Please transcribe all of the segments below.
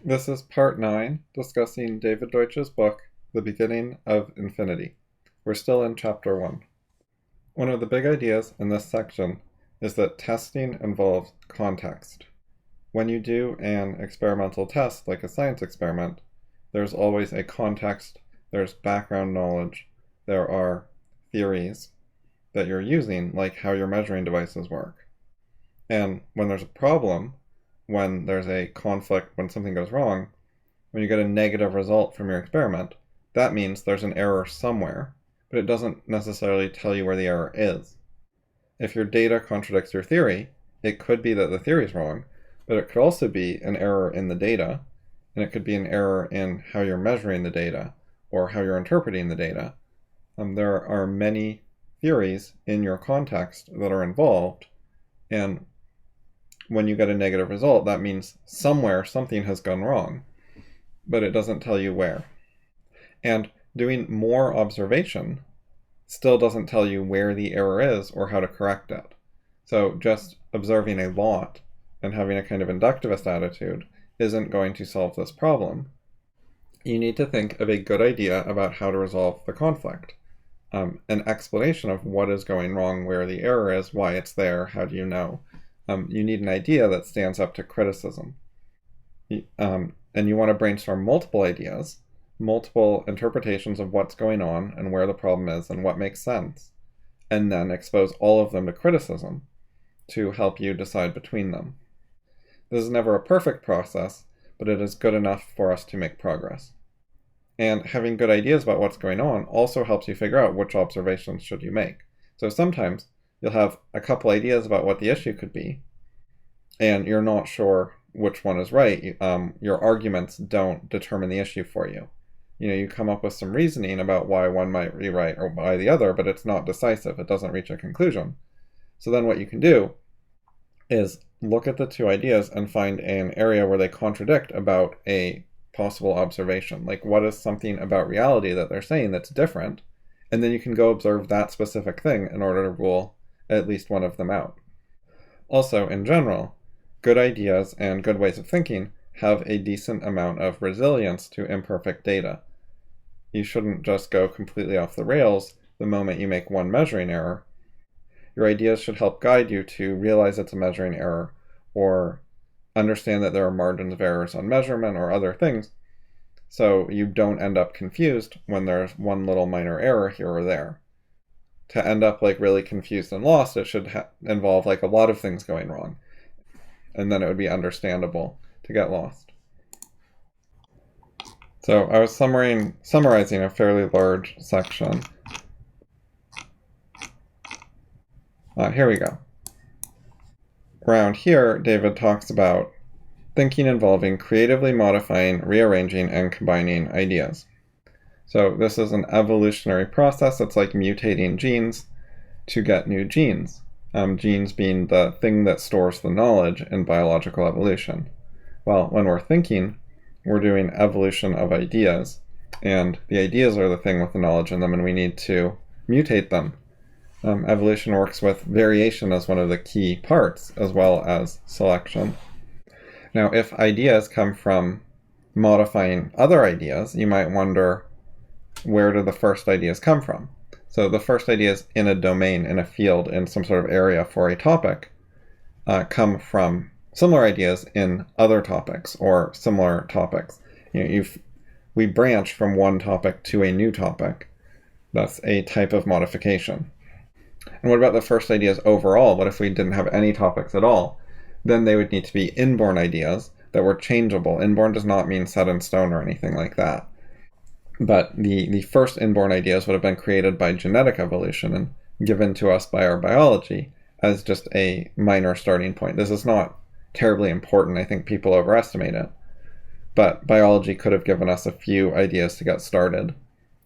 This is part 9, discussing David Deutsch's book, The Beginning of Infinity. We're still in chapter 1. One of the big ideas in this section is that testing involves context. When you do an experimental test, like a science experiment, there's always a context, there's background knowledge, there are theories that you're using, like how your measuring devices work. And when there's a problem, when there's a conflict, when something goes wrong, when you get a negative result from your experiment, that means there's an error somewhere, but it doesn't necessarily tell you where the error is. If your data contradicts your theory, it could be that the theory is wrong, but it could also be an error in the data, and it could be an error in how you're measuring the data or how you're interpreting the data. There are many theories in your context that are involved, and when you get a negative result, that means somewhere something has gone wrong, but it doesn't tell you where. And doing more observation still doesn't tell you where the error is or how to correct it. So just observing a lot and having a kind of inductivist attitude isn't going to solve this problem. You need to think of a good idea about how to resolve the conflict. An explanation of what is going wrong, where the error is, why it's there, how do you know. You need an idea that stands up to criticism. And you want to brainstorm multiple ideas, multiple interpretations of what's going on and where the problem is and what makes sense, and then expose all of them to criticism to help you decide between them. This is never a perfect process, but it is good enough for us to make progress. And having good ideas about what's going on also helps you figure out which observations should you make. So sometimes you'll have a couple ideas about what the issue could be, and you're not sure which one is right. Your arguments don't determine the issue for you. You come up with some reasoning about why one might be right or why the other, but it's not decisive. It doesn't reach a conclusion. So then what you can do is look at the two ideas and find an area where they contradict about a possible observation. Like, what is something about reality that they're saying that's different? And then you can go observe that specific thing in order to rule at least one of them out. Also, in general, good ideas and good ways of thinking have a decent amount of resilience to imperfect data. You shouldn't just go completely off the rails the moment you make one measuring error. Your ideas should help guide you to realize it's a measuring error, or understand that there are margins of errors on measurement or other things, so you don't end up confused when there's one little minor error here or there. To end up really confused and lost, it should involve a lot of things going wrong, and then it would be understandable to get lost. So I was summarizing a fairly large section. Here we go. Around here, David talks about thinking involving creatively modifying, rearranging, and combining ideas. So this is an evolutionary process. It's like mutating genes to get new genes. Genes being the thing that stores the knowledge in biological evolution. Well, when we're thinking, we're doing evolution of ideas, and the ideas are the thing with the knowledge in them, and we need to mutate them. Evolution works with variation as one of the key parts, as well as selection. Now, if ideas come from modifying other ideas, you might wonder, where do the first ideas come from? So the first ideas in a domain, in a field, in some sort of area for a topic, come from similar ideas in other topics or similar topics. We branch from one topic to a new topic. That's a type of modification. And what about the first ideas overall? What if we didn't have any topics at all? Then they would need to be inborn ideas that were changeable. Inborn does not mean set in stone or anything like that. But the first inborn ideas would have been created by genetic evolution and given to us by our biology as just a minor starting point. This is not terribly important. I think people overestimate it. But biology could have given us a few ideas to get started.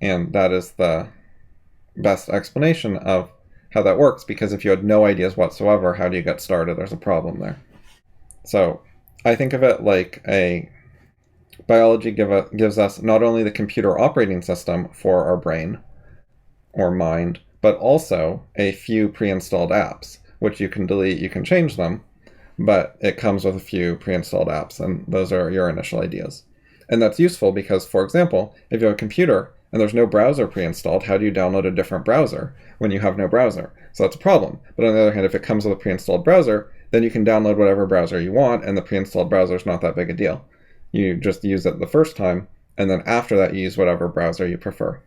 And that is the best explanation of how that works, because if you had no ideas whatsoever, how do you get started? There's a problem there. So I think of it like biology gives us not only the computer operating system for our brain or mind, but also a few pre-installed apps, which you can delete, you can change them, but it comes with a few pre-installed apps, and those are your initial ideas. And that's useful because, for example, if you have a computer and there's no browser pre-installed, how do you download a different browser when you have no browser? So that's a problem. But on the other hand, if it comes with a pre-installed browser, then you can download whatever browser you want, and the pre-installed browser is not that big a deal. You just use it the first time, and then after that you use whatever browser you prefer.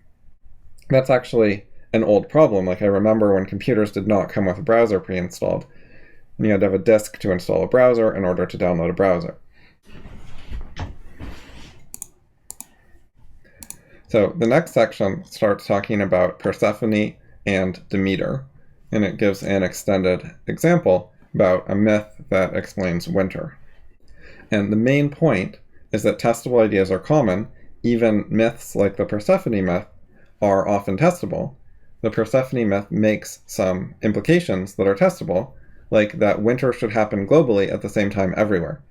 That's actually an old problem. Like, I remember when computers did not come with a browser pre-installed, and you had to have a disk to install a browser in order to download a browser. So the next section starts talking about Persephone and Demeter, and it gives an extended example about a myth that explains winter. And the main point is that testable ideas are common. Even myths like the Persephone myth are often testable. The Persephone myth makes some implications that are testable, like that winter should happen globally at the same time everywhere,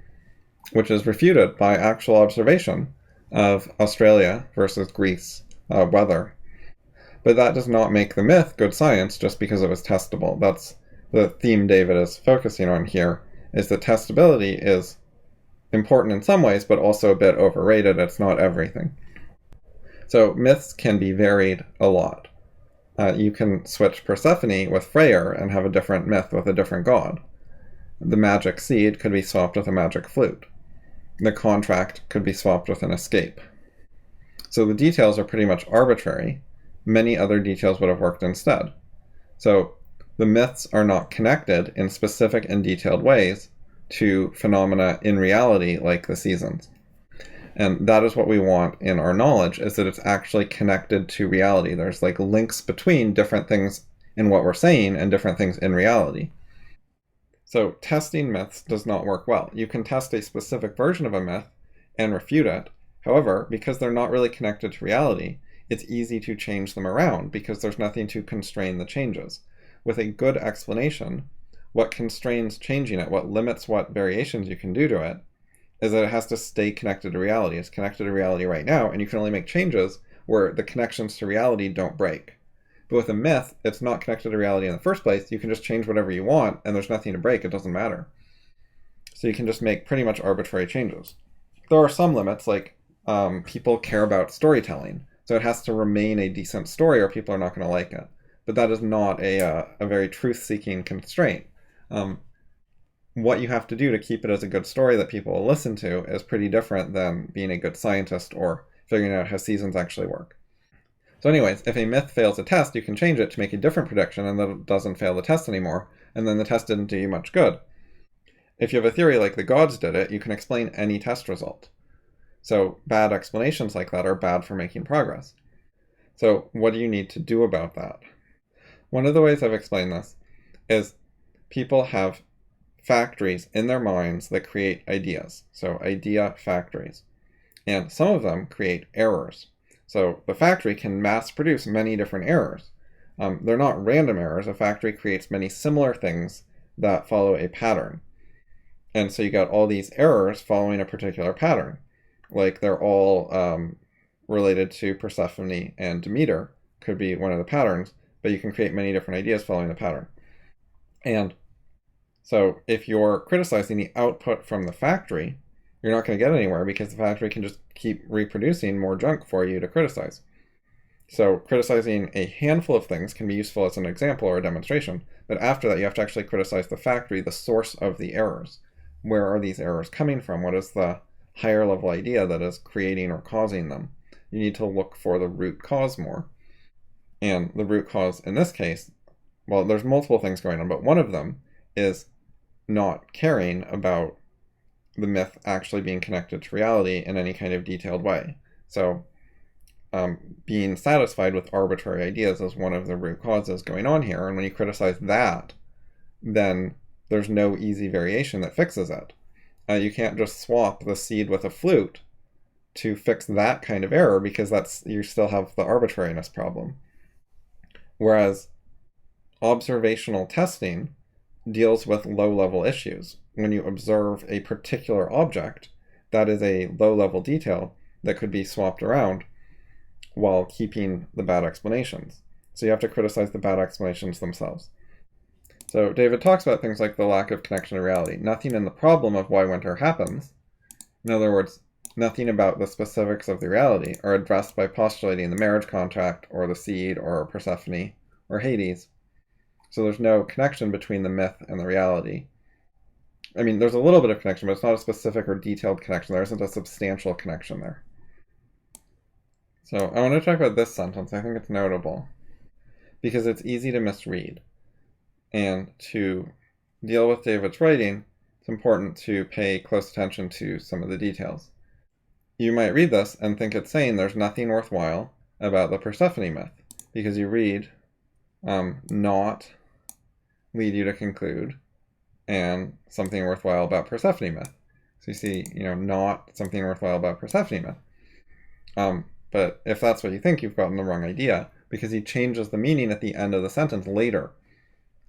which is refuted by actual observation of Australia versus Greece weather. But that does not make the myth good science just because it was testable. That's the theme David is focusing on here, is that testability is important in some ways, but also a bit overrated. It's not everything. So myths can be varied a lot. You can switch Persephone with Freyr and have a different myth with a different god. The magic seed could be swapped with a magic flute. The contract could be swapped with an escape. So the details are pretty much arbitrary. Many other details would have worked instead. So the myths are not connected in specific and detailed ways to phenomena in reality like the seasons. And that is what we want in our knowledge, is that it's actually connected to reality. There's like links between different things in what we're saying and different things in reality. So testing myths does not work well. You can test a specific version of a myth and refute it. However, because they're not really connected to reality, it's easy to change them around because there's nothing to constrain the changes. With a good explanation, what constrains changing it, what limits what variations you can do to it, is that it has to stay connected to reality. It's connected to reality right now, and you can only make changes where the connections to reality don't break. But with a myth, it's not connected to reality in the first place. You can just change whatever you want, and there's nothing to break. It doesn't matter. So you can just make pretty much arbitrary changes. There are some limits, like people care about storytelling. So it has to remain a decent story or people are not going to like it. But that is not a very truth-seeking constraint. What you have to do to keep it as a good story that people will listen to is pretty different than being a good scientist or figuring out how seasons actually work. So anyways, if a myth fails a test, you can change it to make a different prediction and then it doesn't fail the test anymore, and then the test didn't do you much good. If you have a theory like the gods did it, you can explain any test result. So bad explanations like that are bad for making progress. So what do you need to do about that? One of the ways I've explained this is people have factories in their minds that create ideas. So idea factories. And some of them create errors. So the factory can mass produce many different errors. They're not random errors. A factory creates many similar things that follow a pattern. And so you got all these errors following a particular pattern. Like they're all related to Persephone and Demeter, could be one of the patterns, but you can create many different ideas following the pattern. And so if you're criticizing the output from the factory, you're not going to get anywhere because the factory can just keep reproducing more junk for you to criticize. So criticizing a handful of things can be useful as an example or a demonstration, but after that you have to actually criticize the factory, the source of the errors. Where are these errors coming from? What is the higher level idea that is creating or causing them? You need to look for the root cause more. And the root cause in this case, well, there's multiple things going on, but one of them is not caring about the myth actually being connected to reality in any kind of detailed way. So being satisfied with arbitrary ideas is one of the root causes going on here. And when you criticize that, then there's no easy variation that fixes it. You can't just swap the seed with a flute to fix that kind of error because you still have the arbitrariness problem. Whereas observational testing deals with low-level issues. When you observe a particular object, that is a low-level detail that could be swapped around while keeping the bad explanations. So you have to criticize the bad explanations themselves. So David talks about things like the lack of connection to reality. Nothing in the problem of why winter happens, in other words, nothing about the specifics of the reality, are addressed by postulating the marriage contract or the seed or Persephone or Hades. So there's no connection between the myth and the reality. I mean, there's a little bit of connection, but it's not a specific or detailed connection. There isn't a substantial connection there. So I want to talk about this sentence. I think it's notable because it's easy to misread. And to deal with David's writing, it's important to pay close attention to some of the details. You might read this and think it's saying there's nothing worthwhile about the Persephone myth, because you read not lead you to conclude and something worthwhile about Persephone myth. So you see, not something worthwhile about Persephone myth. But if that's what you think, you've gotten the wrong idea, because he changes the meaning at the end of the sentence later,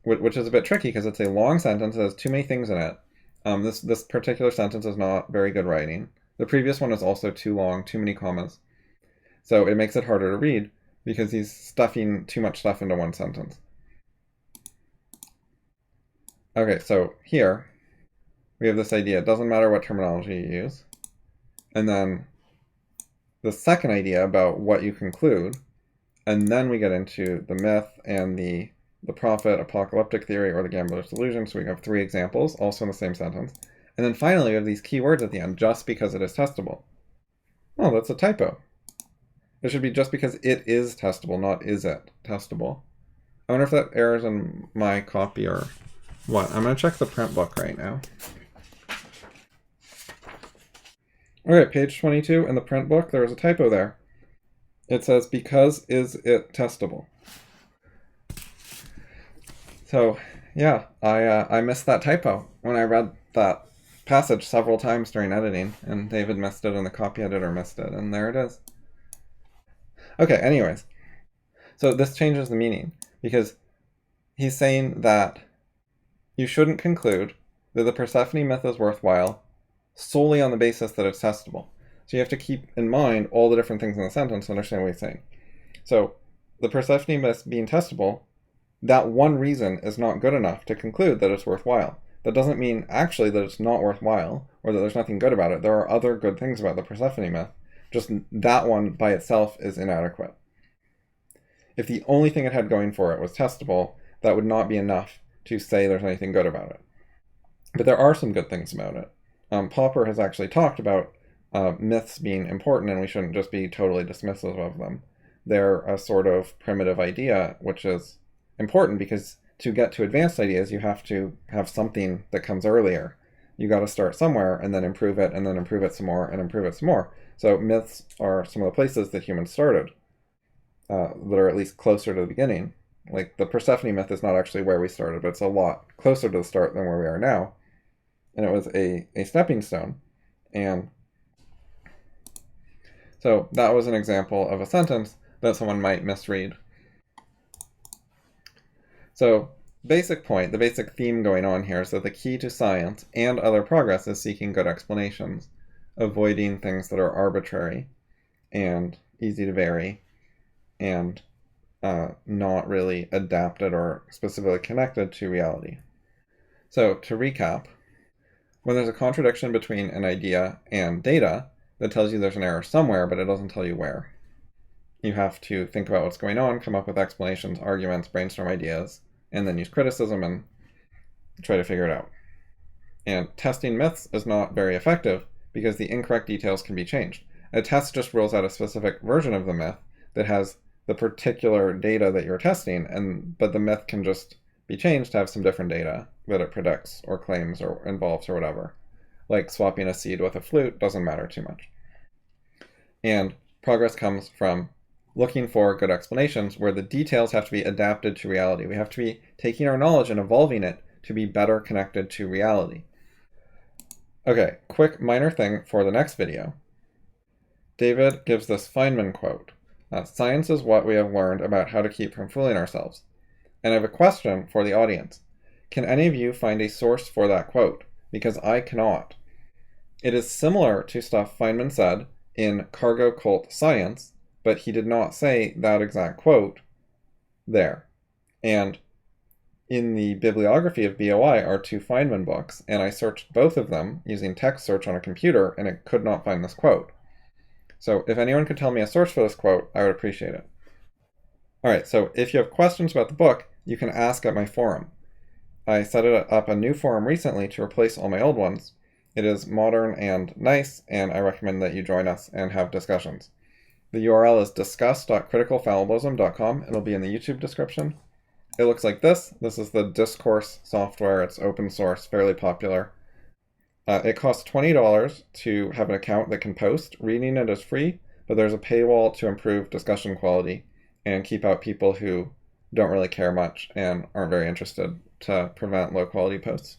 which is a bit tricky because it's a long sentence, it has too many things in it. This particular sentence is not very good writing. The previous one is also too long, too many commas. So it makes it harder to read because he's stuffing too much stuff into one sentence. Okay, so here we have this idea. It doesn't matter what terminology you use. And then the second idea about what you conclude. And then we get into the myth and the prophet, apocalyptic theory, or the gambler's delusion. So we have 3 examples, also in the same sentence. And then finally we have these key words at the end, just because it is testable. Oh, that's a typo. It should be just because it is testable, not is it testable. I wonder if that errors in my copy or what. I'm going to check the print book right now. Okay, page 22 in the print book, there was a typo there. It says, because is it testable. So, yeah, I missed that typo when I read that passage several times during editing, and David missed it and the copy editor missed it, and there it is. Okay, anyways, so this changes the meaning, because he's saying that you shouldn't conclude that the Persephone myth is worthwhile solely on the basis that it's testable. So you have to keep in mind all the different things in the sentence to understand what he's saying. So the Persephone myth being testable, that one reason is not good enough to conclude that it's worthwhile. That doesn't mean actually that it's not worthwhile or that there's nothing good about it. There are other good things about the Persephone myth. Just that one by itself is inadequate. If the only thing it had going for it was testable, that would not be enough to say there's anything good about it. But there are some good things about it. Popper has actually talked about myths being important, and we shouldn't just be totally dismissive of them. They're a sort of primitive idea, which is important because to get to advanced ideas, you have to have something that comes earlier. You got to start somewhere and then improve it, and then improve it some more, and improve it some more. So myths are some of the places that humans started that are at least closer to the beginning. Like the Persephone myth is not actually where we started, but it's a lot closer to the start than where we are now. And it was a stepping stone. And so that was an example of a sentence that someone might misread. So basic point, the basic theme going on here is that the key to science and other progress is seeking good explanations, avoiding things that are arbitrary and easy to vary and not really adapted or specifically connected to reality. So to recap, when there's a contradiction between an idea and data that tells you there's an error somewhere, but it doesn't tell you where, you have to think about what's going on, come up with explanations, arguments, brainstorm ideas, and then use criticism and try to figure it out. And testing myths is not very effective because the incorrect details can be changed. A test just rules out a specific version of the myth that has the particular data that you're testing, but the myth can just be changed to have some different data that it predicts or claims or involves or whatever. Like swapping a seed with a flute doesn't matter too much. And progress comes from looking for good explanations where the details have to be adapted to reality. We have to be taking our knowledge and evolving it to be better connected to reality. Okay, quick minor thing for the next video. David gives this Feynman quote. Science is what we have learned about how to keep from fooling ourselves. And I have a question for the audience. Can any of you find a source for that quote? Because I cannot. It is similar to stuff Feynman said in Cargo Cult Science, but he did not say that exact quote there. And in the bibliography of BOI are two Feynman books, and I searched both of them using text search on a computer, and it could not find this quote. So if anyone could tell me a source for this quote, I would appreciate it. Alright, so if you have questions about the book, you can ask at my forum. I set up a new forum recently to replace all my old ones. It is modern and nice, and I recommend that you join us and have discussions. The URL is discuss.criticalfallibilism.com. It'll be in the YouTube description. It looks like this. This is the Discourse software. It's open source, fairly popular. It costs $20 to have an account that can post. Reading it is free, but there's a paywall to improve discussion quality and keep out people who don't really care much and aren't very interested to prevent low quality posts.